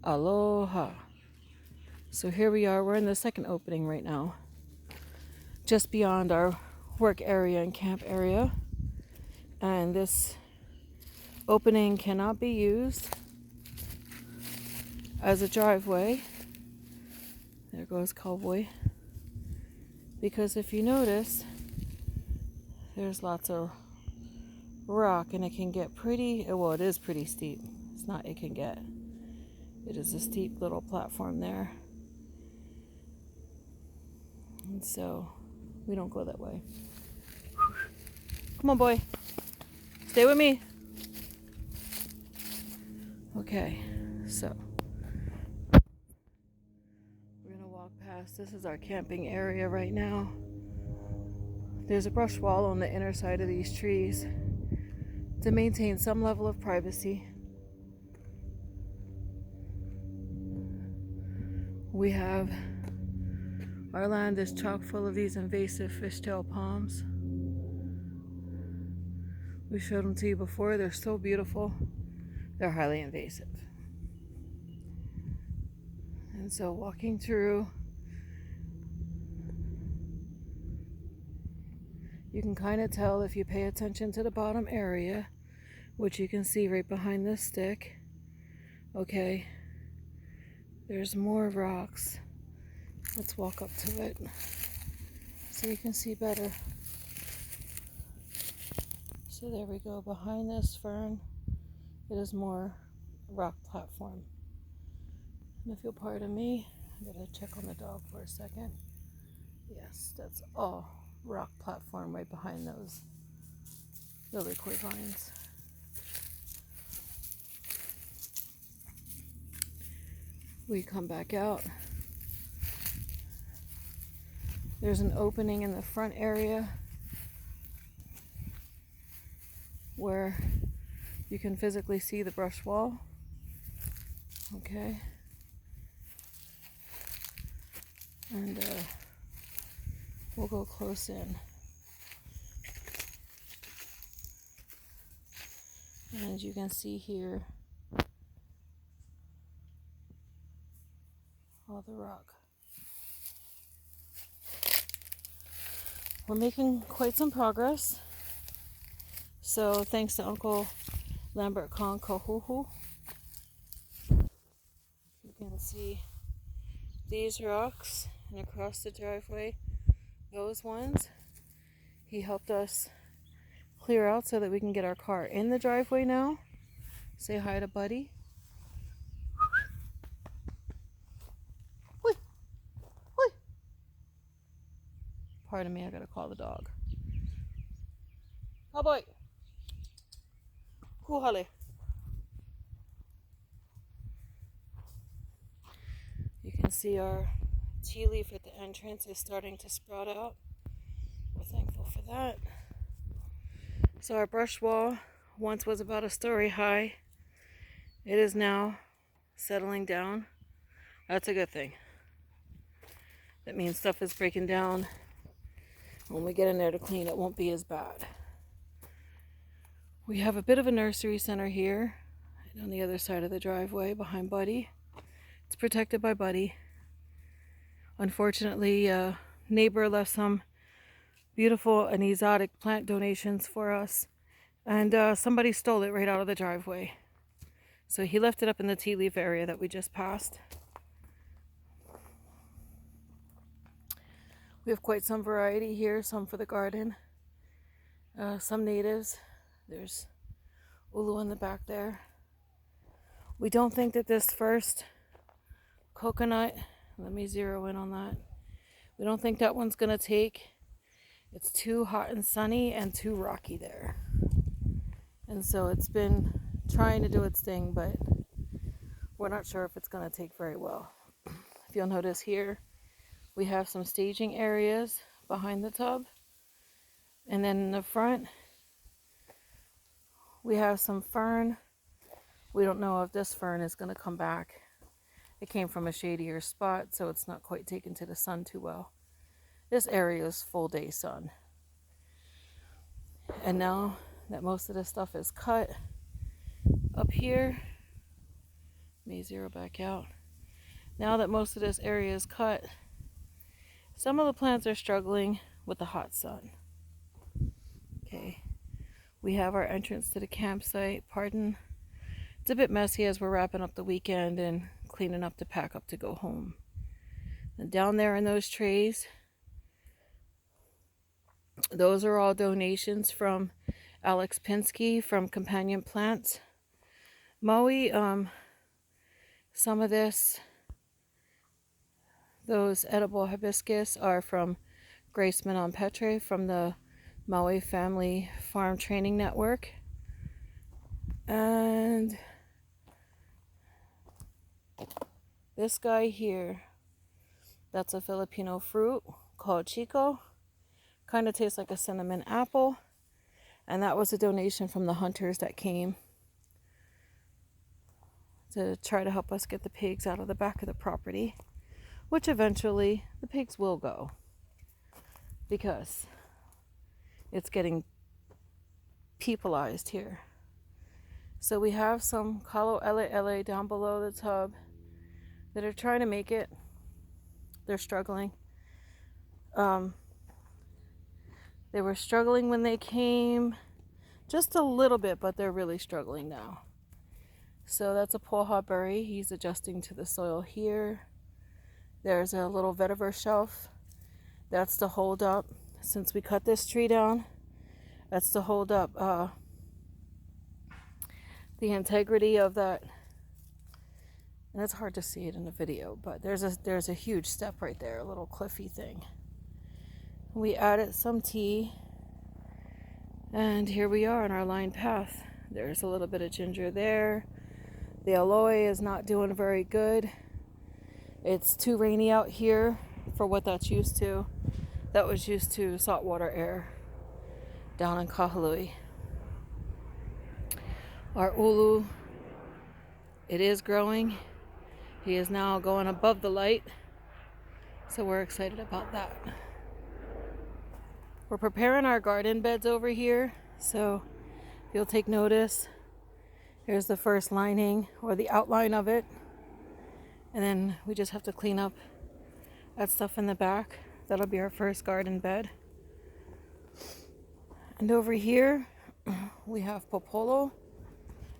Aloha. So here we are, we're in the second opening right now, just beyond our work area and camp area. And this opening cannot be used as a driveway. There goes Cowboy. Because if you notice, there's lots of rock and it can get pretty, well, it is pretty steep. It's not it can get. It is a steep little platform there. And so we don't go that way. Come on, boy. Stay with me. Okay, so we're gonna walk past. This is our camping area right now. There's a brush wall on the inner side of these trees to maintain some level of privacy. We have, our land is chock full of these invasive fishtail palms. We showed them to you before. They're so beautiful. They're highly invasive. And so walking through, you can kind of tell if you pay attention to the bottom area, which you can see right behind this stick. Okay, there's more rocks. Let's walk up to it so you can see better. So there we go, behind this fern, it is more rock platform. And if you'll pardon me, I gotta check on the dog for a second. Yes, that's all rock platform right behind those lily-koi vines. We come back out. There's an opening in the front area where you can physically see the brush wall. Okay. And we'll go close in. And as you can see here, all the rock. We're making quite some progress. So thanks to Uncle Lambert Khan Kahuhu. You can see these rocks and across the driveway, those ones. He helped us clear out so that we can get our car in the driveway now. Say hi to Buddy. Pardon me, I gotta call the dog. Cowboy. Kuhale. You can see our tea leaf at the entrance is starting to sprout out. We're thankful for that. So our brush wall once was about a story high. It is now settling down. That's a good thing. That means stuff is breaking down. When we get in there to clean, it won't be as bad. We have a bit of a nursery center here on the other side of the driveway behind Buddy. It's protected by Buddy. Unfortunately, a neighbor left some beautiful and exotic plant donations for us, and somebody stole it right out of the driveway. So he left it up in the tea leaf area that we just passed. We have quite some variety here, some for the garden, some natives. There's ulu in the back there. We don't think that this first coconut, let me zero in on that. We don't think that one's gonna take. It's too hot and sunny and too rocky there. And so it's been trying to do its thing, but we're not sure if it's gonna take very well. If you'll notice here, we have some staging areas behind the tub. And then in the front, we have some fern. We don't know if this fern is going to come back. It came from a shadier spot, so it's not quite taken to the sun too well. This area is full day sun. And now that most of this stuff is cut up here, me zero back out. Now that most of this area is cut, some of the plants are struggling with the hot sun. Okay, we have our entrance to the campsite. Pardon, it's a bit messy as we're wrapping up the weekend and cleaning up to pack up to go home. And down there in those trays, those are all donations from Alex Pinsky from Companion Plants. Maui, some of those edible hibiscus are from Grace Manon Petre from the Maui Family Farm Training Network. And this guy here, that's a Filipino fruit called Chico. Kind of tastes like a cinnamon apple. And that was a donation from the hunters that came to try to help us get the pigs out of the back of the property, which eventually the pigs will go because it's getting peopleized here. So we have some Kalo Ele down below the tub that are trying to make it. They're struggling. They were struggling when they came just a little bit, but they're really struggling now. So that's a poha berry. He's adjusting to the soil here. There's a little vetiver shelf. That's to hold up, since we cut this tree down, that's to hold up the integrity of that. And it's hard to see it in the video, but there's a huge step right there, a little cliffy thing. We added some tea, and here we are on our lined path. There's a little bit of ginger there. The aloe is not doing very good. It's too rainy out here for what that's used to. That was used to saltwater air down in Kahala. Our ulu, it is growing. He is now going above the light, so we're excited about that. We're preparing our garden beds over here, so if you'll take notice, here's the first lining or the outline of it, and then we just have to clean up that stuff in the back. That'll be our first garden bed. And over here we have Popolo.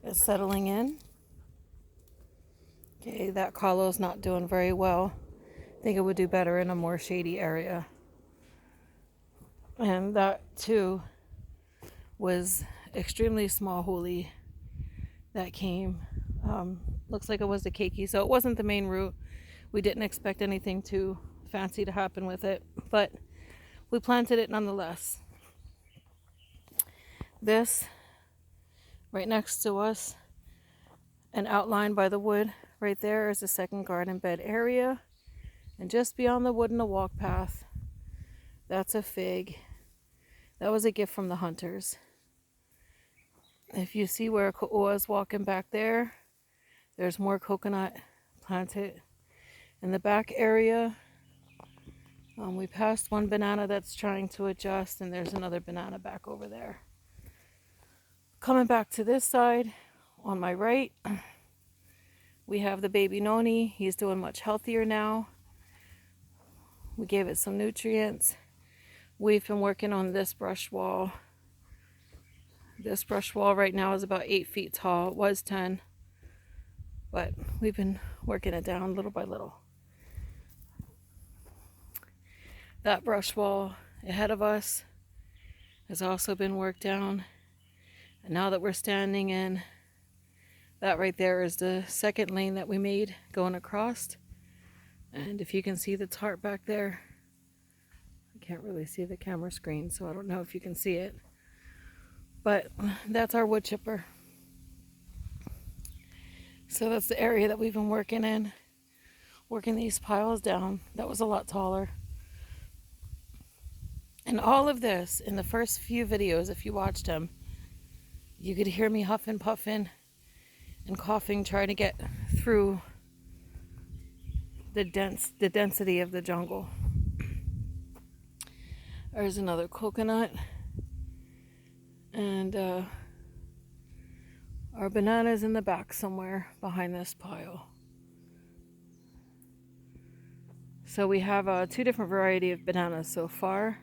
It's settling in. Okay, that Kahalo's not doing very well. I think it would do better in a more shady area. And that too was extremely small huli that came. Looks like it was the keiki, so it wasn't the main root. We didn't expect anything too fancy to happen with it, but we planted it nonetheless. This right next to us and outlined by the wood right there is the second garden bed area, and just beyond the wood and the walk path, that's a fig. That was a gift from the hunters. If you see where Ko'oa is walking back there, there's more coconut planted in the back area. We passed one banana that's trying to adjust, and there's another banana back over there. Coming back to this side, on my right, we have the baby noni. He's doing much healthier now. We gave it some nutrients. We've been working on this brush wall. This brush wall right now is about 8 feet tall. It was 10, but we've been working it down little by little. That brush wall ahead of us has also been worked down. And now that we're standing in, that right there is the second lane that we made going across. And if you can see the tarp back there, I can't really see the camera screen, so I don't know if you can see it. But that's our wood chipper. So that's the area that we've been working in. Working these piles down. That was a lot taller. And all of this, in the first few videos, if you watched them, you could hear me huffing, puffing, and coughing, trying to get through the density of the jungle. There's another coconut. And Our banana's in the back somewhere behind this pile. So we have 2 different variety of bananas so far.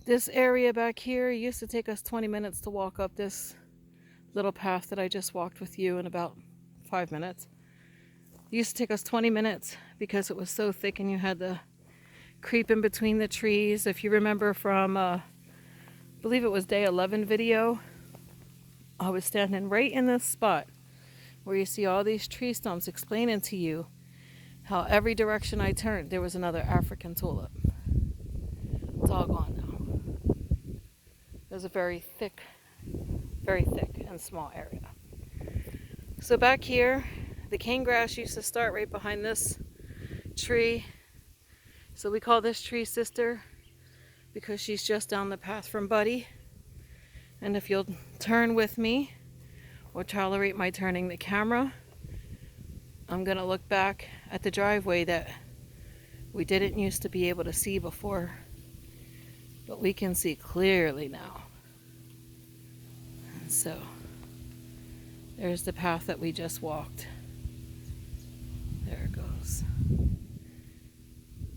This area back here used to take us 20 minutes to walk up this little path that I just walked with you in about 5 minutes. It used to take us 20 minutes because it was so thick and you had to creep in between the trees. If you remember from, I believe it was day 11 video, I was standing right in this spot where you see all these tree stumps, explaining to you how every direction I turned there was another African tulip. It's all gone now. It was a very thick and small area. So back here, the cane grass used to start right behind this tree. So we call this tree Sister because she's just down the path from Buddy. And if you'll turn with me or tolerate my turning the camera, I'm gonna look back at the driveway that we didn't used to be able to see before, but we can see clearly now. And so there's the path that we just walked. There it goes.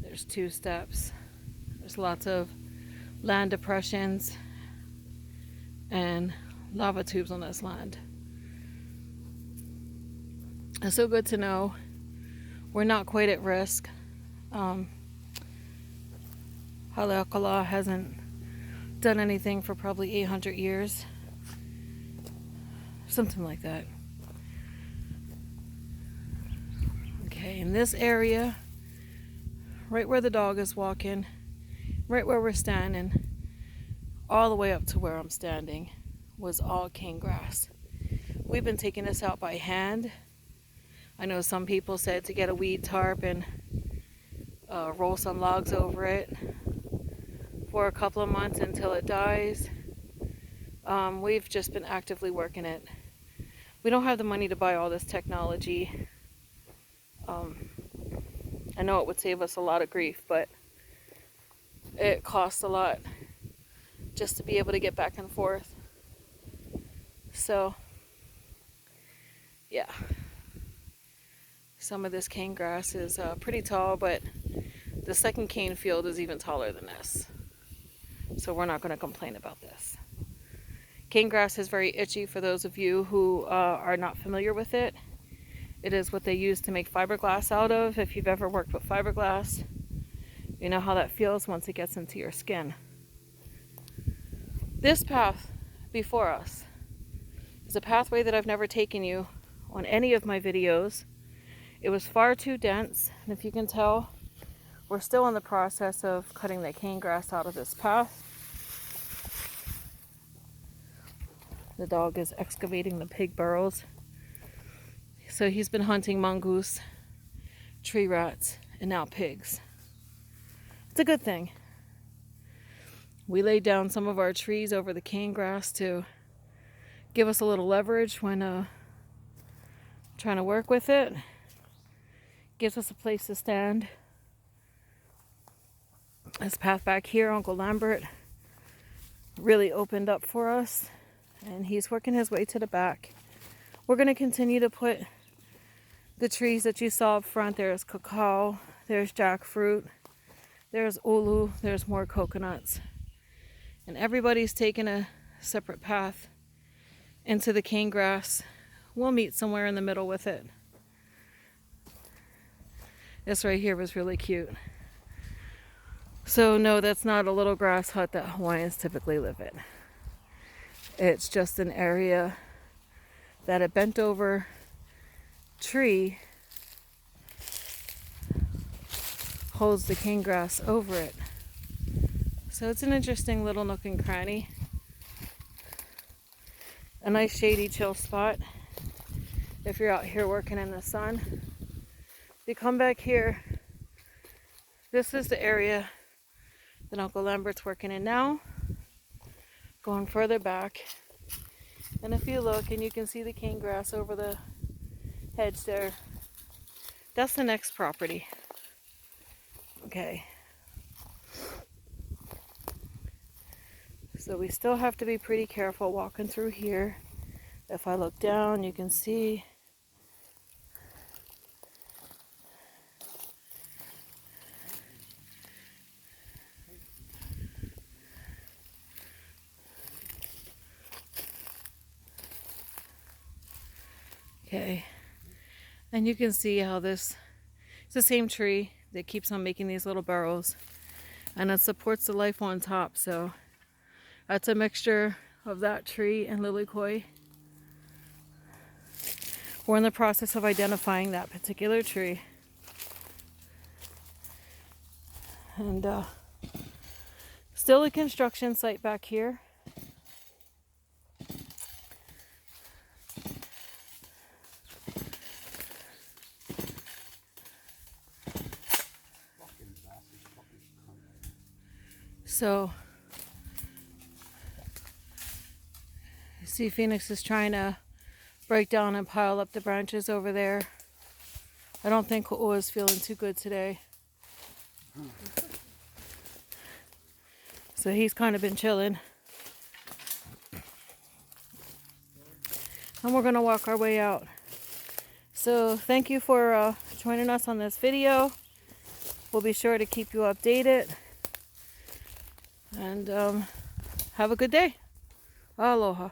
There's 2 steps. There's lots of land depressions and lava tubes on this land. It's so good to know we're not quite at risk. Hāloa hasn't done anything for probably 800 years. Something like that. Okay, in this area, right where the dog is walking, right where we're standing, all the way up to where I'm standing, was all cane grass. We've been taking this out by hand. I know some people said to get a weed tarp and roll some logs over it for a couple of months until it dies. We've just been actively working it. We don't have the money to buy all this technology. I know it would save us a lot of grief, but it costs a lot just to be able to get back and forth. So, yeah. Some of this cane grass is pretty tall, but the second cane field is even taller than this. So we're not going to complain about this. Cane grass is very itchy for those of you who are not familiar with it. It is what they use to make fiberglass out of. If you've ever worked with fiberglass, you know how that feels once it gets into your skin. This path before us is a pathway that I've never taken you on any of my videos. It was far too dense, and if you can tell, we're still in the process of cutting the cane grass out of this path. The dog is excavating the pig burrows. So he's been hunting mongoose, tree rats, and now pigs. It's a good thing. We laid down some of our trees over the cane grass to give us a little leverage when trying to work with it. Gives us a place to stand. This path back here, Uncle Lambert really opened up for us, and he's working his way to the back. We're going to continue to put the trees that you saw up front. There's cacao, there's jackfruit, there's ulu, there's more coconuts. And everybody's taking a separate path into the cane grass. We'll meet somewhere in the middle with it. This right here was really cute. So no, that's not a little grass hut that Hawaiians typically live in. It's just an area that a bent over tree holds the cane grass over it. So it's an interesting little nook and cranny. A nice shady chill spot if you're out here working in the sun. If you come back here, this is the area that Uncle Lambert's working in now. Going further back, and if you look and you can see the cane grass over the hedge there, that's the next property. Okay. So we still have to be pretty careful walking through here. If I look down, you can see okay, and you can see how this it's the same tree that keeps on making these little burrows, and it supports the life on top. So that's a mixture of that tree and lilikoi. We're in the process of identifying that particular tree, and still a construction site back here. So you see Phoenix is trying to break down and pile up the branches over there. I don't think Hāloa is feeling too good today. So he's kind of been chilling. And we're going to walk our way out. So thank you for joining us on this video. We'll be sure to keep you updated. And have a good day. Aloha.